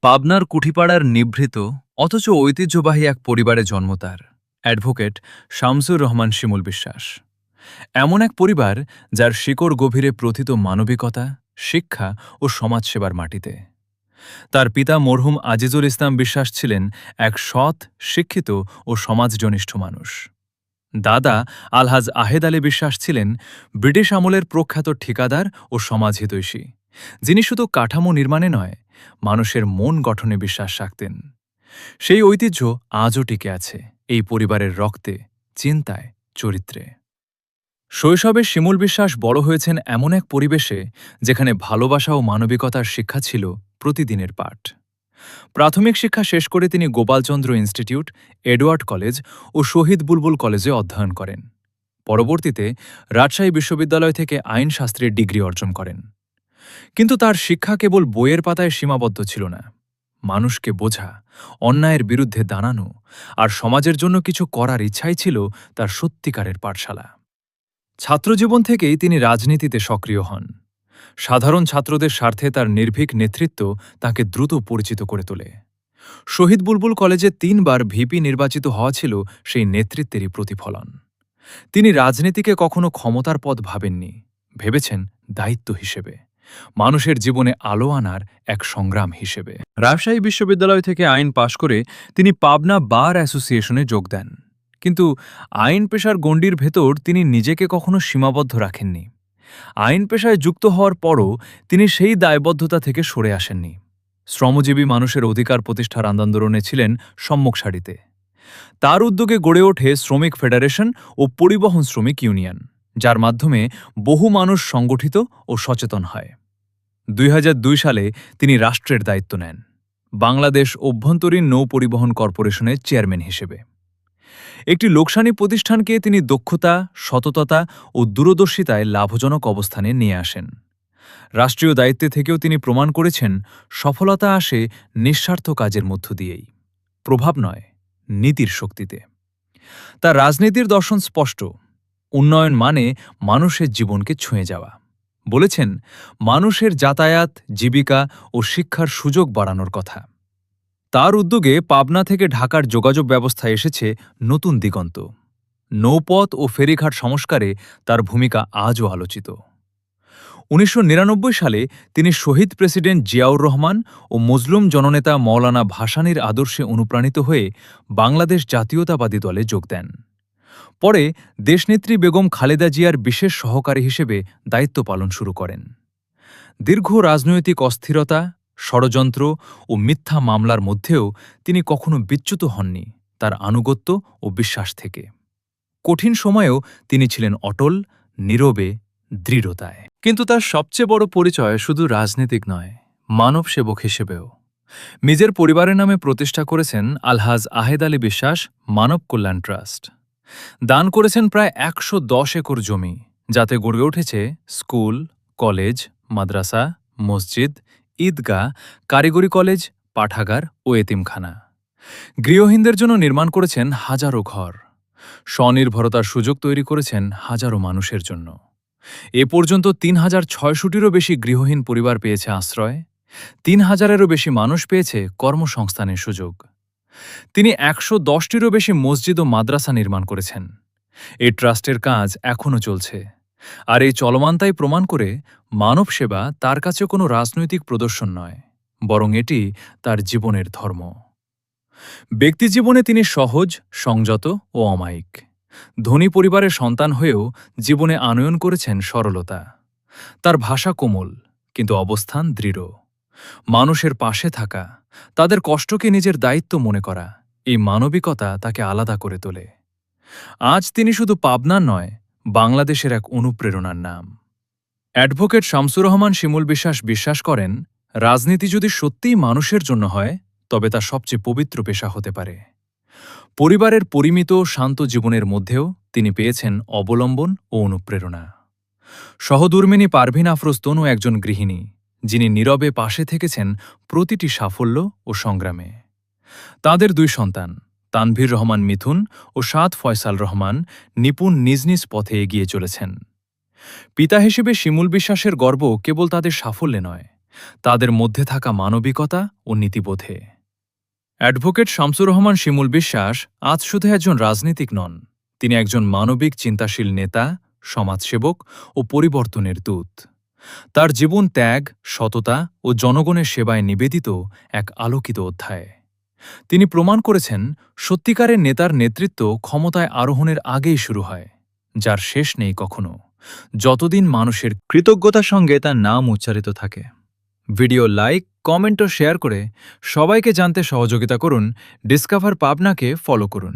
পাবনার কুঠিপাড়ার নিভৃত অথচ ঐতিহ্যবাহী এক পরিবারে জন্ম তার অ্যাডভোকেট শামসুর রহমান শিমুল বিশ্বাস। এমন এক পরিবার যার শিকড় গভীরে প্রথিত মানবিকতা, শিক্ষা ও সমাজসেবার মাটিতে। তার পিতা মরহুম আজিজুল ইসলাম বিশ্বাস ছিলেন এক সৎ, শিক্ষিত ও সমাজজনিষ্ঠ মানুষ। দাদা আলহাজ আহেদ আলী বিশ্বাস ছিলেন ব্রিটিশ আমলের প্রখ্যাত ঠিকাদার ও সমাজহিতৈষী, যিনি শুধু কাঠামো নির্মাণে নয়, মানুষের মন গঠনে বিশ্বাস রাখতেন। সেই ঐতিহ্য আজও টিকে আছে এই পরিবারের রক্তে, চিন্তায়, চরিত্রে। শৈশবে শিমুল বিশ্বাস বড় হয়েছেন এমন এক পরিবেশে যেখানে ভালোবাসা ও মানবিকতার শিক্ষা ছিল প্রতিদিনের পাঠ। প্রাথমিক শিক্ষা শেষ করে তিনি গোপালচন্দ্র ইনস্টিটিউট, এডওয়ার্ড কলেজ ও শহীদ বুলবুল কলেজে অধ্যয়ন করেন। পরবর্তীতে রাজশাহী বিশ্ববিদ্যালয় থেকে আইনশাস্ত্রে ডিগ্রি অর্জন করেন। কিন্তু তার শিক্ষা কেবল বইয়ের পাতায় সীমাবদ্ধ ছিল না। মানুষকে বোঝা, অন্যায়ের বিরুদ্ধে দাঁড়ানো আর সমাজের জন্য কিছু করার ইচ্ছাই ছিল তার সত্যিকারের পাঠশালা। ছাত্রজীবন থেকেই তিনি রাজনীতিতে সক্রিয় হন। সাধারণ ছাত্রদের স্বার্থে তার নির্ভীক নেতৃত্ব তাকে দ্রুত পরিচিত করে তোলে। শহীদ বুলবুল কলেজে ৩ বার ভিপি নির্বাচিত হওয়া ছিল সেই নেতৃত্বেরই প্রতিফলন। তিনি রাজনীতিকে কখনো ক্ষমতার পদ ভাবেননি, ভেবেছেন দায়িত্ব হিসেবে, মানুষের জীবনে আলো আনার এক সংগ্রাম হিসেবে। রাজশাহী বিশ্ববিদ্যালয় থেকে আইন পাশ করে তিনি পাবনা বার অ্যাসোসিয়েশনে যোগ দেন। কিন্তু আইন পেশার গণ্ডির ভেতর তিনি নিজেকে কখনো সীমাবদ্ধ রাখেননি। আইন পেশায় যুক্ত হওয়ার পরও তিনি সেই দায়বদ্ধতা থেকে সরে আসেননি। শ্রমজীবী মানুষের অধিকার প্রতিষ্ঠার আন্দোলনে ছিলেন সম্মুখ সারিতে। তার উদ্যোগে গড়ে ওঠে শ্রমিক ফেডারেশন ও পরিবহন শ্রমিক ইউনিয়ন, যার মাধ্যমে বহু মানুষ সংগঠিত ও সচেতন হয়। ২০০২ সালে তিনি রাষ্ট্রের দায়িত্ব নেন, বাংলাদেশ অভ্যন্তরীণ নৌ পরিবহন কর্পোরেশনের চেয়ারম্যান হিসেবে। একটি লোকসানি প্রতিষ্ঠানকে তিনি দক্ষতা, সততা ও দূরদর্শিতায় লাভজনক অবস্থানে নিয়ে আসেন। রাষ্ট্রীয় দায়িত্বে থেকেও তিনি প্রমাণ করেছেন সফলতা আসে নিঃস্বার্থ কাজের মধ্য দিয়েই, প্রভাব নয়, নীতির শক্তিতে। তার রাজনীতির দর্শন স্পষ্ট। উন্নয়ন মানে মানুষের জীবনকে ছুঁয়ে যাওয়া। বলেছেন, মানুষের যাতায়াত, জীবিকা ও শিক্ষার সুযোগ বাড়ানোর কথা। তার উদ্যোগে পাবনা থেকে ঢাকার যোগাযোগ ব্যবস্থা এসেছে নতুন দিগন্ত। নৌপথ ও ফেরিঘাট সংস্কারে তার ভূমিকা আজও আলোচিত। ১৯৯৯ সালে তিনি শহীদ প্রেসিডেন্ট জিয়াউর রহমান ও মজলুম জননেতা মওলানা ভাসানীর আদর্শে অনুপ্রাণিত হয়ে বাংলাদেশ জাতীয়তাবাদী দলে যোগ দেন। পরে দেশনেত্রী বেগম খালেদা জিয়ার বিশেষ সহকারী হিসেবে দায়িত্ব পালন শুরু করেন। দীর্ঘ রাজনৈতিক অস্থিরতা, ষড়যন্ত্র ও মিথ্যা মামলার মধ্যেও তিনি কখনো বিচ্যুত হননি তার আনুগত্য ও বিশ্বাস থেকে। কঠিন সময়েও তিনি ছিলেন অটল, নীরবে, দৃঢ়তায়। কিন্তু তার সবচেয়ে বড় পরিচয় শুধু রাজনীতিক নয়, মানব সেবক হিসেবেও। নিজের পরিবারের নামে প্রতিষ্ঠা করেছেন আলহাজ আহেদ আলী বিশ্বাস মানব কল্যাণ ট্রাস্ট। দান করেছেন প্রায় ১১০ একর জমি, যাতে গড়ে উঠেছে স্কুল, কলেজ, মাদ্রাসা, মসজিদ, ঈদগাহ, কারিগরি কলেজ, পাঠাগার ও এতিমখানা। গৃহহীনদের জন্য নির্মাণ করেছেন হাজারো ঘর। স্বনির্ভরতার সুযোগ তৈরি করেছেন হাজারো মানুষের জন্য। এ পর্যন্ত ৩,৬০০টিরও বেশি গৃহহীন পরিবার পেয়েছে আশ্রয়, ৩,০০০-এরও বেশি মানুষ পেয়েছে কর্মসংস্থানের সুযোগ। তিনি ১১০টিরও বেশি মসজিদ ও মাদ্রাসা নির্মাণ করেছেন। এই ট্রাস্টের কাজ এখনও চলছে, আর এই চলমানতাই প্রমাণ করে মানব সেবা তার কাছে কোনো রাজনৈতিক প্রদর্শন নয়, বরং এটি তার জীবনের ধর্ম। ব্যক্তিজীবনে তিনি সহজ, সংযত ও অমায়িক। ধনী পরিবারের সন্তান হয়েও জীবনে আনয়ন করেছেন সরলতা। তার ভাষা কোমল, কিন্তু অবস্থান দৃঢ়। মানুষের পাশে থাকা, তাদের কষ্টকে নিজের দায়িত্ব মনে করা, এই মানবিকতা তাকে আলাদা করে তোলে। আজ তিনি শুধু পাবনার নয়, বাংলাদেশের এক অনুপ্রেরণার নাম। অ্যাডভোকেট শামসুর রহমান শিমুল বিশ্বাস বিশ্বাস করেন, রাজনীতি যদি সত্যিই মানুষের জন্য হয়, তবে তা সবচেয়ে পবিত্র পেশা হতে পারে। পরিবারের পরিমিত শান্ত জীবনের মধ্যেও তিনি পেয়েছেন অবলম্বন ও অনুপ্রেরণা। সহধর্মিণী পারভিন আফরোজ তনু একজন গৃহিণী, যিনি নীরবে পাশে থেকেছেন প্রতিটি সাফল্য ও সংগ্রামে। তাঁদের ২ সন্তান, তানভীর রহমান মিথুন ও সাদ ফয়সাল রহমান, নিপুণ নিজ নিজ পথে এগিয়ে চলেছেন। পিতা হিসেবে শিমুল বিশ্বাসের গর্ব কেবল তাদের সাফল্যে নয়, তাদের মধ্যে থাকা মানবিকতা ও নীতিবোধে। অ্যাডভোকেট শামসুর রহমান শিমুল বিশ্বাস আজ শুধু একজন রাজনীতিক নন, তিনি একজন মানবিক চিন্তাশীল নেতা, সমাজসেবক ও পরিবর্তনের দূত। তার জীবন ত্যাগ, সততা ও জনগণের সেবায় নিবেদিত এক আলোকিত অধ্যায়। তিনি প্রমাণ করেছেন, সত্যিকারের নেতার নেতৃত্ব ক্ষমতায় আরোহণের আগেই শুরু হয়, যার শেষ নেই কখনো, যতদিন মানুষের কৃতজ্ঞতার সঙ্গে তার নাম উচ্চারিত থাকে। ভিডিও লাইক, কমেন্ট ও শেয়ার করে সবাইকে জানতে সহযোগিতা করুন। ডিসকভার পাবনাকে ফলো করুন।